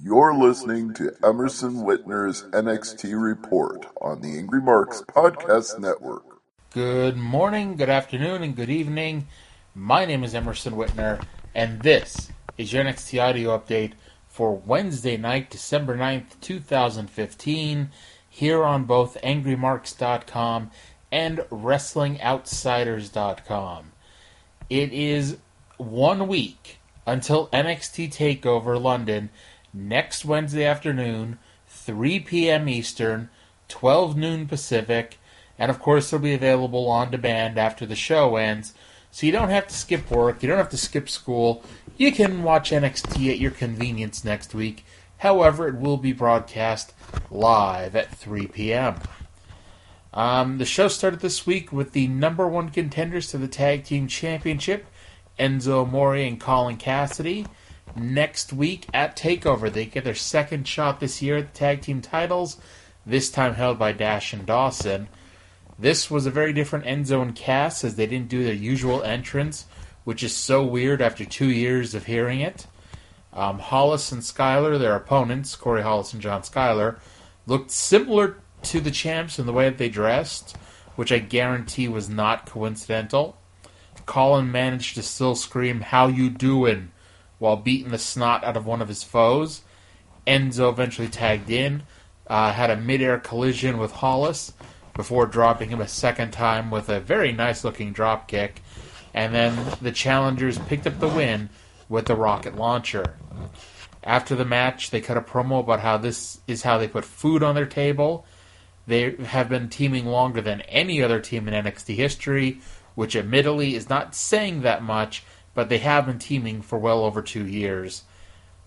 You're listening to Emerson Whitner's NXT Report on the Angry Marks Podcast Network. Good morning, good afternoon, and good evening. My name is Emerson Whitner, and this is your NXT audio update for Wednesday night, December 9th, 2015, here on both AngryMarks.com and WrestlingOutsiders.com. It is 1 week until NXT TakeOver London next Wednesday afternoon, 3 p.m. Eastern, 12 noon Pacific, and of course it'll be available on demand after the show ends, so you don't have to skip work, you don't have to skip school, you can watch NXT at your convenience next week. However, it will be broadcast live at 3 p.m. The show started this week with the number one contenders to the Tag Team Championship, Enzo Amore and Colin Cassidy. Next week at TakeOver, they get their second shot this year at the tag team titles, this time held by Dash and Dawson. This was a very different Enzo and Cass, as they didn't do their usual entrance, which is so weird after 2 years of hearing it. Hollis and Skyler, their opponents, Corey Hollis and John Skyler, looked similar to the champs in the way that they dressed, which I guarantee was not coincidental. Colin managed to still scream, "How you doin'?" while beating the snot out of one of his foes. Enzo eventually tagged in, had a mid-air collision with Hollis before dropping him a second time with a very nice-looking drop kick, and then the challengers picked up the win with the rocket launcher. After the match, they cut a promo about how this is how they put food on their table. They have been teaming longer than any other team in NXT history, which admittedly is not saying that much, but they have been teaming for well over 2 years.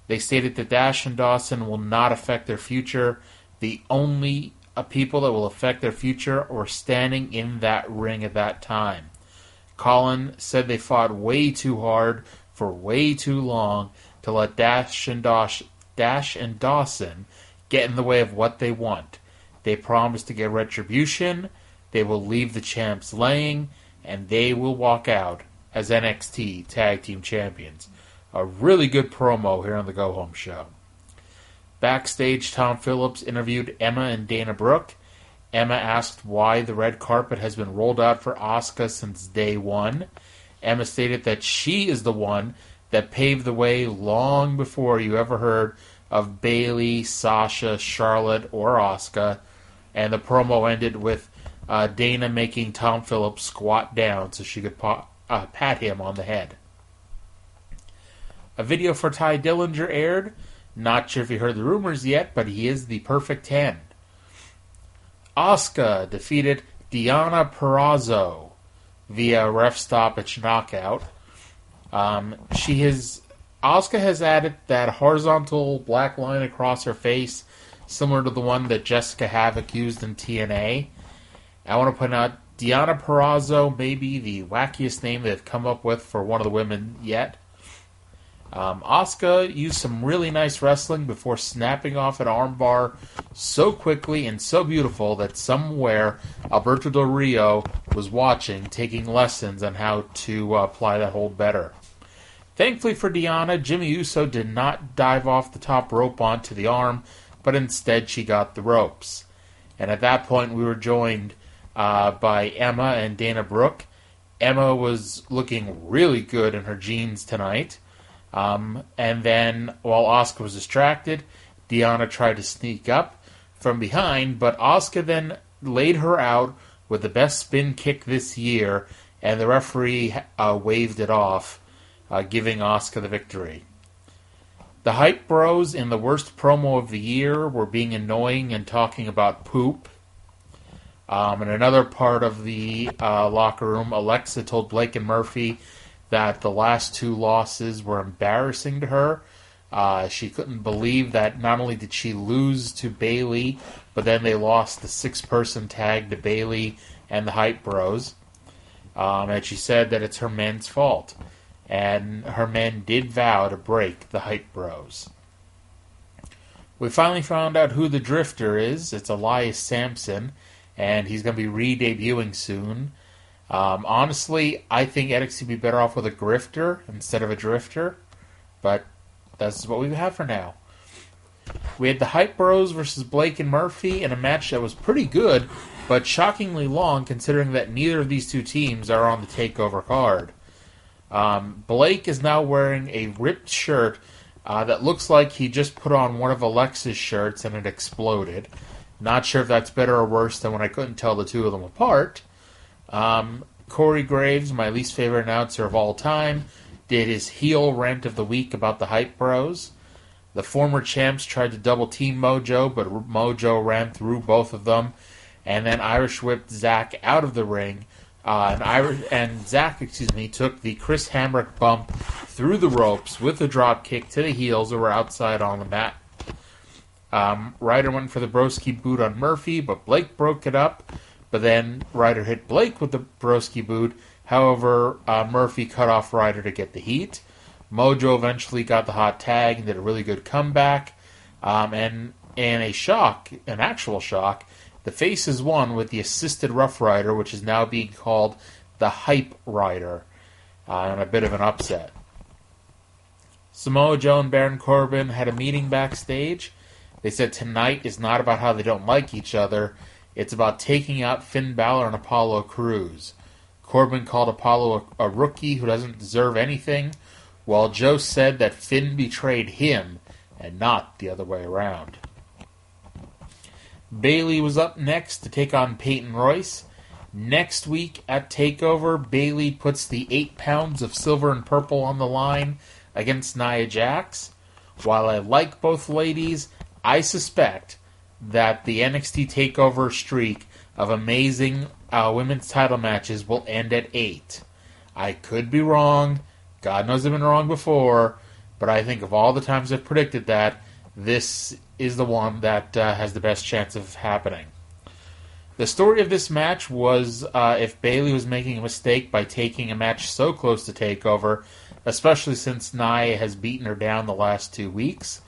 They stated that Dash and Dawson will not affect their future. The only people that will affect their future are standing in that ring at that time. Colin said they fought way too hard for way too long to let Dash and Dawson get in the way of what they want. They promised to get retribution, they will leave the champs laying, and they will walk out as NXT Tag Team Champions. A really good promo here on the Go Home Show. Backstage, Tom Phillips interviewed Emma and Dana Brooke. Emma asked why the red carpet has been rolled out for Asuka since day one. Emma stated that she is the one that paved the way long before you ever heard of Bayley, Sasha, Charlotte, or Asuka. And the promo ended with Dana making Tom Phillips squat down so she could pat him on the head. A video for Ty Dillinger aired. Not sure if you heard the rumors yet, but he is the perfect 10. Asuka defeated Dianna Purrazzo via ref stoppage knockout. Asuka has added that horizontal black line across her face, similar to the one that Jessica Havoc used in TNA. I want to point out Dianna Purrazzo may be the wackiest name they've come up with for one of the women yet. Asuka used some really nice wrestling before snapping off an armbar so quickly and so beautiful that somewhere Alberto Del Rio was watching, taking lessons on how to apply that hold better. Thankfully for Dianna, Jimmy Uso did not dive off the top rope onto the arm, but instead she got the ropes. And at that point we were joined by Emma and Dana Brooke. Emma was looking really good in her jeans tonight. And then, while Asuka was distracted, Dianna tried to sneak up from behind, but Asuka then laid her out with the best spin kick this year, and the referee waved it off, giving Asuka the victory. The Hype Bros in the worst promo of the year were being annoying and talking about poop. In another part of the locker room, Alexa told Blake and Murphy that the last 2 losses were embarrassing to her. She couldn't believe that not only did she lose to Bayley, but then they lost the 6-person tag to Bayley and the Hype Bros. And she said that it's her men's fault. And her men did vow to break the Hype Bros. We finally found out who the Drifter is. It's Elias Sampson, and he's going to be re-debuting soon. Honestly, I think NXT would be better off with a grifter instead of a drifter, but that's what we have for now. We had the Hype Bros versus Blake and Murphy in a match that was pretty good, but shockingly long considering that neither of these two teams are on the TakeOver card. Blake is now wearing a ripped shirt that looks like he just put on one of Alexa's shirts and it exploded. Not sure if that's better or worse than when I couldn't tell the two of them apart. Corey Graves, my least favorite announcer of all time, did his heel rant of the week about the Hype Bros. The former champs tried to double team Mojo, but Mojo ran through both of them, and then Irish whipped Zach out of the ring. And Zach took the Chris Hamrick bump through the ropes with a drop kick to the heels who were outside on the mat. Ryder went for the broski boot on Murphy, but Blake broke it up. But then Ryder hit Blake with the broski boot. However, Murphy cut off Ryder to get the heat. Mojo eventually got the hot tag and did a really good comeback. And in an actual shock, the Faces won with the assisted Rough Rider, which is now being called the Hype Rider, and a bit of an upset. Samoa Joe and Baron Corbin had a meeting backstage. They said tonight is not about how they don't like each other. It's about taking out Finn Balor and Apollo Crews. Corbin called Apollo a rookie who doesn't deserve anything, while Joe said that Finn betrayed him and not the other way around. Bayley was up next to take on Peyton Royce. Next week at TakeOver, Bayley puts the 8 pounds of silver and purple on the line against Nia Jax. While I like both ladies, I suspect that the NXT TakeOver streak of amazing women's title matches will end at 8. I could be wrong. God knows I've been wrong before. But I think of all the times I've predicted that, this is the one that has the best chance of happening. The story of this match was if Bayley was making a mistake by taking a match so close to TakeOver, especially since Nia has beaten her down the last 2 weeks.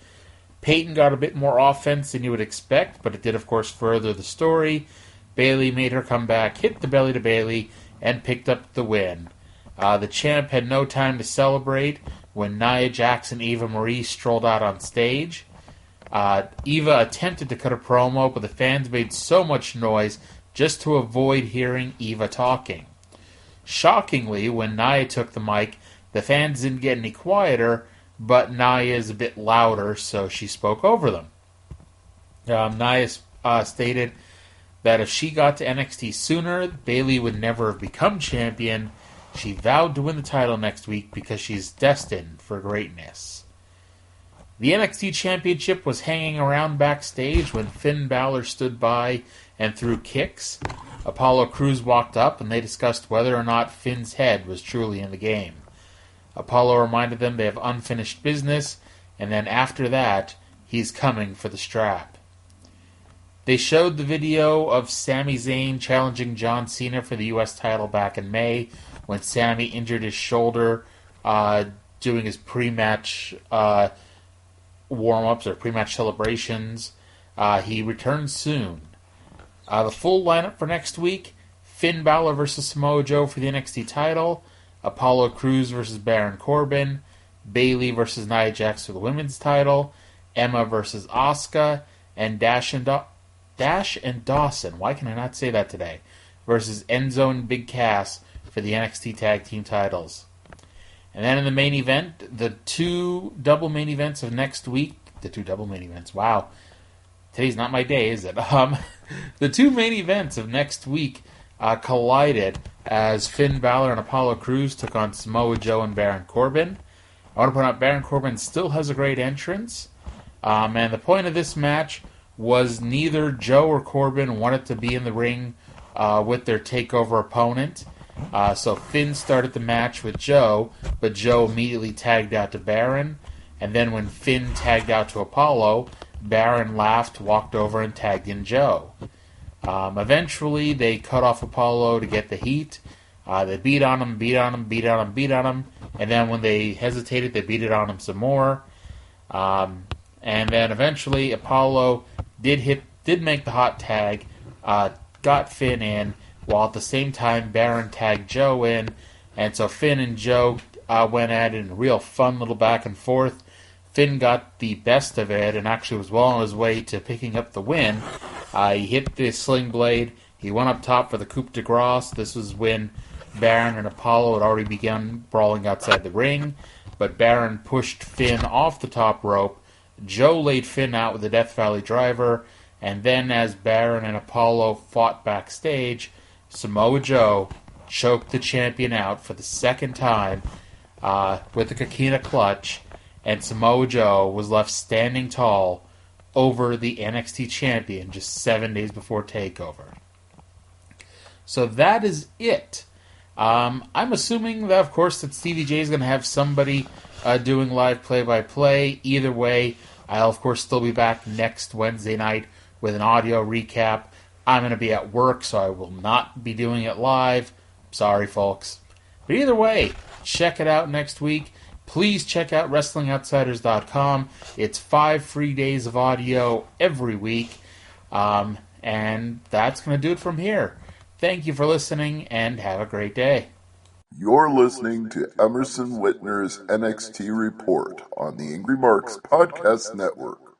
Peyton got a bit more offense than you would expect, but it did, of course, further the story. Bayley made her come back, hit the belly to Bayley, and picked up the win. The champ had no time to celebrate when Nia Jax and Eva Marie strolled out on stage. Eva attempted to cut a promo, but the fans made so much noise just to avoid hearing Eva talking. Shockingly, when Nia took the mic, the fans didn't get any quieter, but Nia is a bit louder, so she spoke over them. Nia stated that if she got to NXT sooner, Bayley would never have become champion. She vowed to win the title next week because she's destined for greatness. The NXT Championship was hanging around backstage when Finn Balor stood by and threw kicks. Apollo Crews walked up and they discussed whether or not Finn's head was truly in the game. Apollo reminded them they have unfinished business, and then after that, he's coming for the strap. They showed the video of Sami Zayn challenging John Cena for the U.S. title back in May when Sami injured his shoulder doing his pre-match warm-ups or pre-match celebrations. He returns soon. The full lineup for next week: Finn Balor versus Samoa Joe for the NXT title, Apollo Crews versus Baron Corbin, Bayley versus Nia Jax for the women's title, Emma versus Asuka, and Dash and Dawson, why can I not say that today, versus Enzo and Big Cass for the NXT tag team titles. And then in the main event, the two double main events of next week, wow, today's not my day, is it? The two main events of next week collided as Finn Balor and Apollo Crews took on Samoa Joe and Baron Corbin. I want to point out Baron Corbin still has a great entrance. And the point of this match was neither Joe or Corbin wanted to be in the ring with their TakeOver opponent. So Finn started the match with Joe, but Joe immediately tagged out to Baron. And then when Finn tagged out to Apollo, Baron laughed, walked over, and tagged in Joe. Eventually, they cut off Apollo to get the heat. They beat on him, and then when they hesitated, they beat it on him some more. And then eventually, Apollo did make the hot tag, got Finn in, while at the same time Baron tagged Joe in, and so Finn and Joe went at it in a real fun little back and forth. Finn got the best of it and actually was well on his way to picking up the win. He hit the sling blade. He went up top for the coup de grace. This was when Baron and Apollo had already begun brawling outside the ring, but Baron pushed Finn off the top rope. Joe laid Finn out with the Death Valley Driver, and then as Baron and Apollo fought backstage, Samoa Joe choked the champion out for the second time with the Coquina Clutch, and Samoa Joe was left standing tall over the NXT champion just 7 days before TakeOver. So that is it. I'm assuming that, of course, that Stevie J is going to have somebody doing live play-by-play. Either way, I'll, of course, still be back next Wednesday night with an audio recap. I'm going to be at work, so I will not be doing it live. Sorry, folks. But either way, check it out next week. Please check out WrestlingOutsiders.com. It's 5 free days of audio every week. And that's going to do it from here. Thank you for listening, and have a great day. You're listening to Emerson Whitner's NXT Report on the Angry Marks Podcast Network.